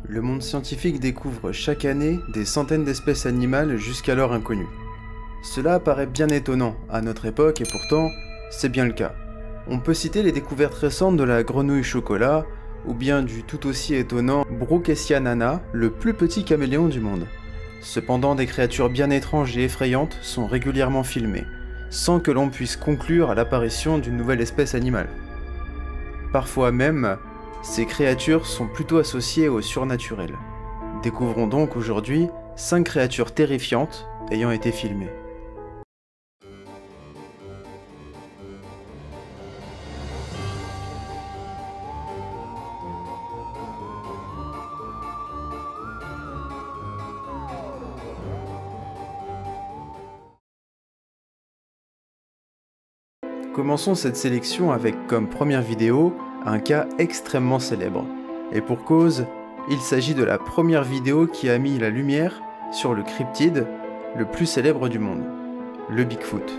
Le monde scientifique découvre chaque année des centaines d'espèces animales jusqu'alors inconnues. Cela paraît bien étonnant à notre époque et pourtant, c'est bien le cas. On peut citer les découvertes récentes de la grenouille chocolat, ou bien du tout aussi étonnant Brookesia nana, le plus petit caméléon du monde. Cependant, des créatures bien étranges et effrayantes sont régulièrement filmées, sans que l'on puisse conclure à l'apparition d'une nouvelle espèce animale. Parfois même, ces créatures sont plutôt associées au surnaturel. Découvrons donc aujourd'hui 5 créatures terrifiantes ayant été filmées. Commençons cette sélection avec comme première vidéo un cas extrêmement célèbre. Et pour cause, il s'agit de la première vidéo qui a mis la lumière sur le cryptide le plus célèbre du monde, le Bigfoot.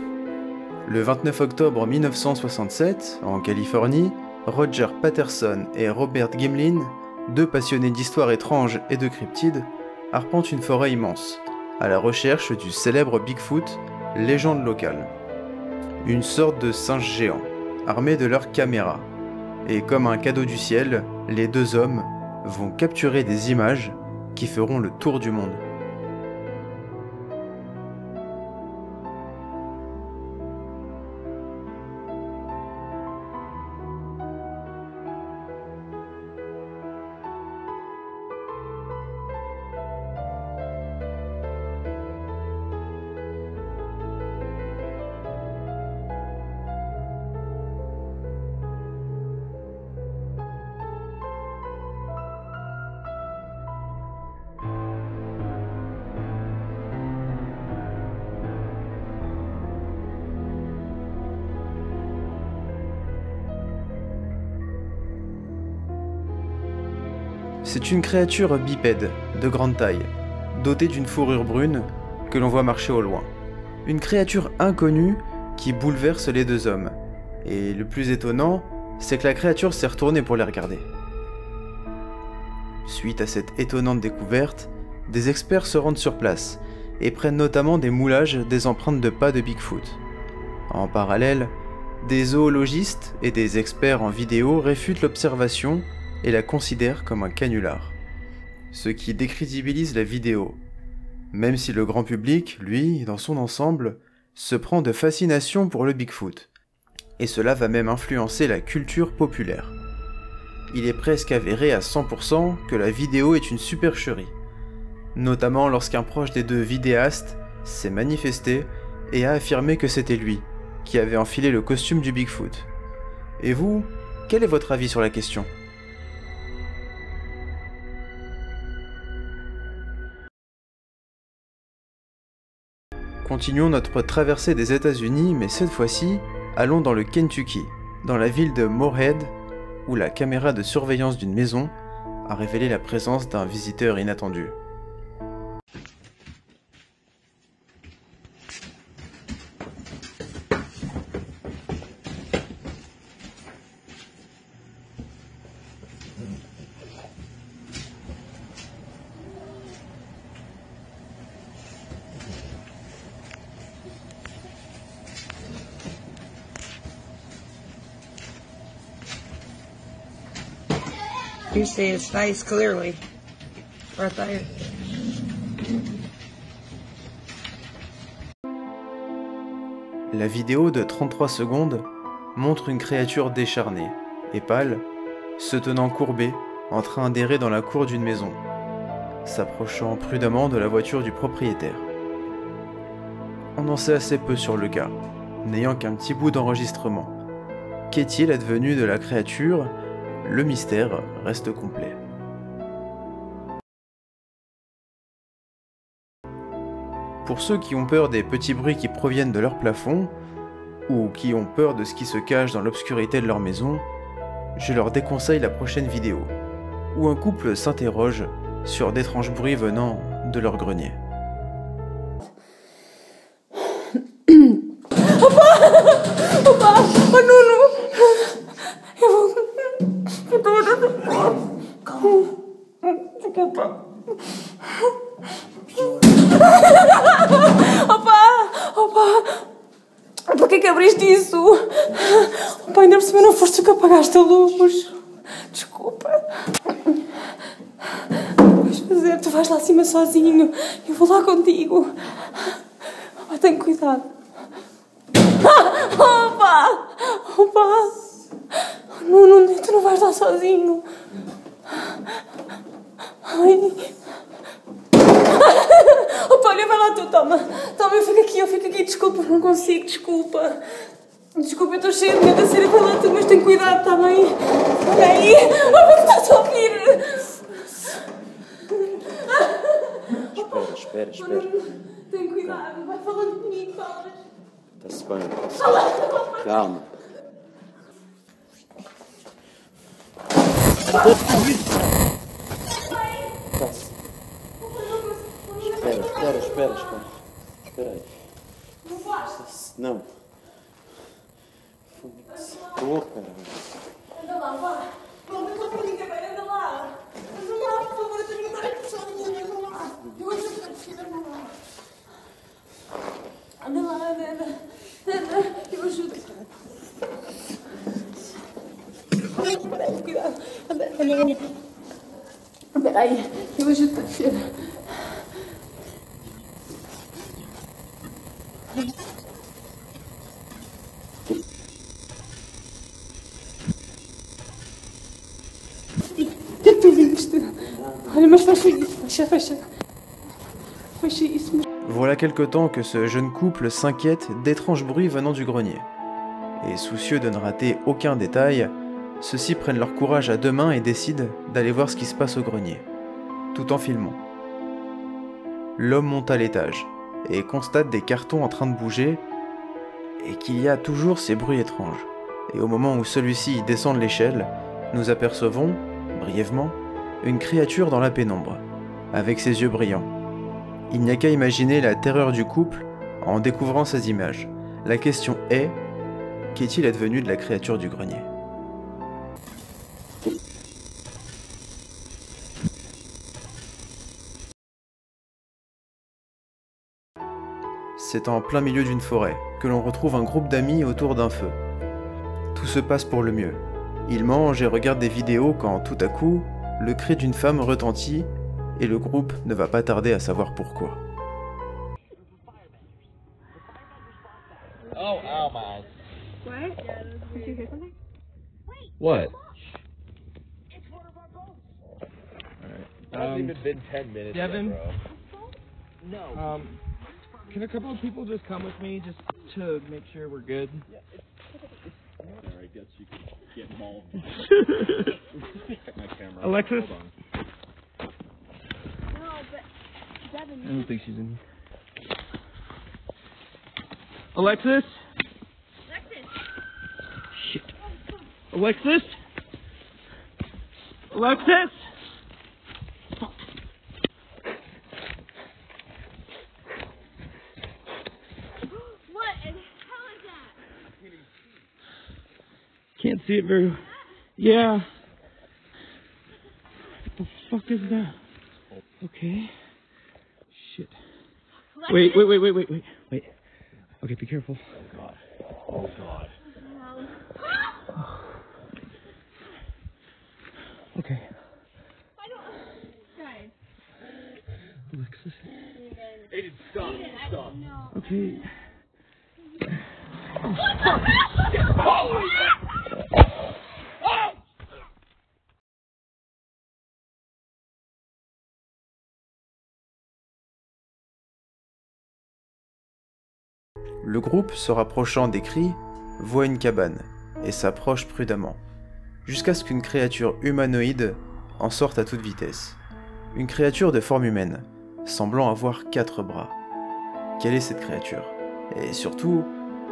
Le 29 octobre 1967, en Californie, Roger Patterson et Robert Gimlin, deux passionnés d'histoires étranges et de cryptides, arpentent une forêt immense, à la recherche du célèbre Bigfoot, légende locale. Une sorte de singe géant, armé de leur caméra. Et comme un cadeau du ciel, les deux hommes vont capturer des images qui feront le tour du monde. C'est une créature bipède, de grande taille, dotée d'une fourrure brune que l'on voit marcher au loin. Une créature inconnue qui bouleverse les deux hommes. Et le plus étonnant, c'est que la créature s'est retournée pour les regarder. Suite à cette étonnante découverte, des experts se rendent sur place et prennent notamment des moulages des empreintes de pas de Bigfoot. En parallèle, des zoologistes et des experts en vidéo réfutent l'observation et la considère comme un canular, ce qui décrédibilise la vidéo, même si le grand public, lui, dans son ensemble, se prend de fascination pour le Bigfoot, et cela va même influencer la culture populaire. Il est presque avéré à 100% que la vidéo est une supercherie, notamment lorsqu'un proche des deux vidéastes s'est manifesté et a affirmé que c'était lui qui avait enfilé le costume du Bigfoot. Et vous, quel est votre avis sur la question ? Continuons notre traversée des États-Unis, mais cette fois-ci, allons dans le Kentucky, dans la ville de Morehead, où la caméra de surveillance d'une maison a révélé la présence d'un visiteur inattendu. You see his face clearly, right there. La vidéo de 33 secondes montre une créature décharnée et pâle, se tenant courbée, en train d'errer dans la cour d'une maison, s'approchant prudemment de la voiture du propriétaire. On en sait assez peu sur le cas, n'ayant qu'un petit bout d'enregistrement. Qu'est-il advenu de la créature ? Le mystère reste complet. Pour ceux qui ont peur des petits bruits qui proviennent de leur plafond, ou qui ont peur de ce qui se cache dans l'obscurité de leur maison, je leur déconseille la prochaine vidéo, où un couple s'interroge sur d'étranges bruits venant de leur grenier. Papa, non. Desculpa. Opa! Por que abriste isso? Opa, ainda por cima não foste tu que apagaste a luz. Desculpa. O que vais fazer? Tu vais lá acima sozinho. Eu vou lá contigo. Opa, tenha cuidado. Opa! Opa! Não, tu não vais lá sozinho. Ai. Opa, olha, vai lá tu, toma, eu fico aqui, desculpa, não consigo, desculpa, eu estou cheia de medo, a sério, vai lá tu, mas tem cuidado, está bem? Olha aí, opa, que estás a ouvir? Espera. Tem cuidado, vai falando comigo, falas. Está-se bem. Calma. Espera. Espera aí. Não vais? Não. Porra. Anda lá, vá. Não, eu estou por mim também, anda lá. Anda lá, por favor, eu tenho que andar aqui sozinha, anda lá. Eu ajudo-te, anda lá. Anda lá, anda, eu ajudo-te. Espera aí, cuidado. Anda. Espera aí, eu ajudo-te a descer. O que é que tu viste? Olha, mas fecha isso. Voilà quelque temps que ce jeune couple s'inquiète d'étranges bruits venant du grenier. Et soucieux de ne rater aucun détail, ceux-ci prennent leur courage à deux mains et décident d'aller voir ce qui se passe au grenier, tout en filmant. L'homme monte à l'étage et constate des cartons en train de bouger et qu'il y a toujours ces bruits étranges. Et au moment où celui-ci descend de l'échelle, nous apercevons, brièvement, une créature dans la pénombre, avec ses yeux brillants. Il n'y a qu'à imaginer la terreur du couple en découvrant ces images. La question est, qu'est-il advenu de la créature du grenier ? C'est en plein milieu d'une forêt que l'on retrouve un groupe d'amis autour d'un feu. Tout se passe pour le mieux. Ils mangent et regardent des vidéos quand, tout à coup, le cri d'une femme retentit et le groupe ne va pas tarder à savoir pourquoi. Oh, ow, my eyes. What? Did you hear something? What? It's one of our boats. It hasn't even been 10 minutes Devin? yet, bro. No. Can a couple of people just come with me just to make sure we're good? I guess you could get involved. Check my camera. Alexis? Hold on. No, but Devin. I don't think she's in here. Alexis? Shit. Alexis? Alexis? What in hell is that? Can't see it very well. Yeah. What the fuck is that? Okay. Shit. Wait. Okay, be careful. Oh, God. Okay. I don't. Guys. Alexis. Aiden, stop. No. Okay. Le groupe, se rapprochant des cris, voit une cabane et s'approche prudemment, jusqu'à ce qu'une créature humanoïde en sorte à toute vitesse. Une créature de forme humaine, semblant avoir 4 bras. Quelle est cette créature? Et surtout,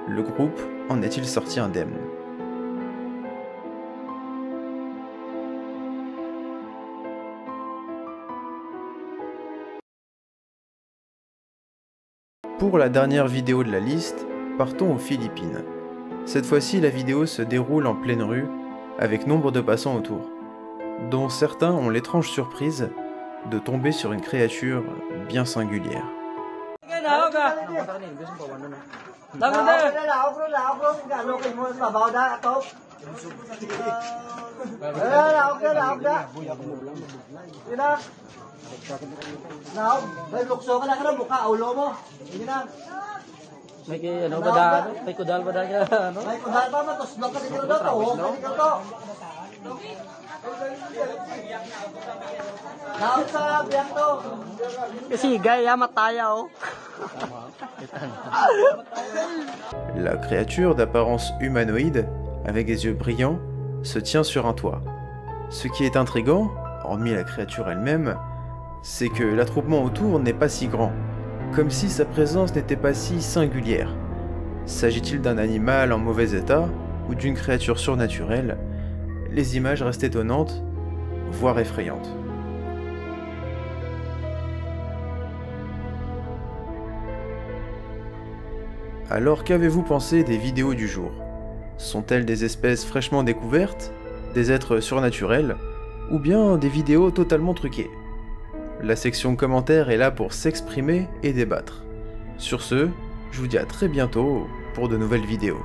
le groupe en est-il sorti indemne? Pour la dernière vidéo de la liste, partons aux Philippines. Cette fois-ci, la vidéo se déroule en pleine rue, avec nombre de passants autour, dont certains ont l'étrange surprise de tomber sur une créature bien singulière. La créature d'apparence humanoïde, avec des yeux brillants, se tient sur un toit. Ce qui est intriguant, hormis la créature elle-même, c'est que l'attroupement autour n'est pas si grand, comme si sa présence n'était pas si singulière. S'agit-il d'un animal en mauvais état, ou d'une créature surnaturelle? Les images restent étonnantes, voire effrayantes. Alors qu'avez-vous pensé des vidéos du jour? Sont-elles des espèces fraîchement découvertes, des êtres surnaturels, ou bien des vidéos totalement truquées? La section commentaires est là pour s'exprimer et débattre. Sur ce, je vous dis à très bientôt pour de nouvelles vidéos.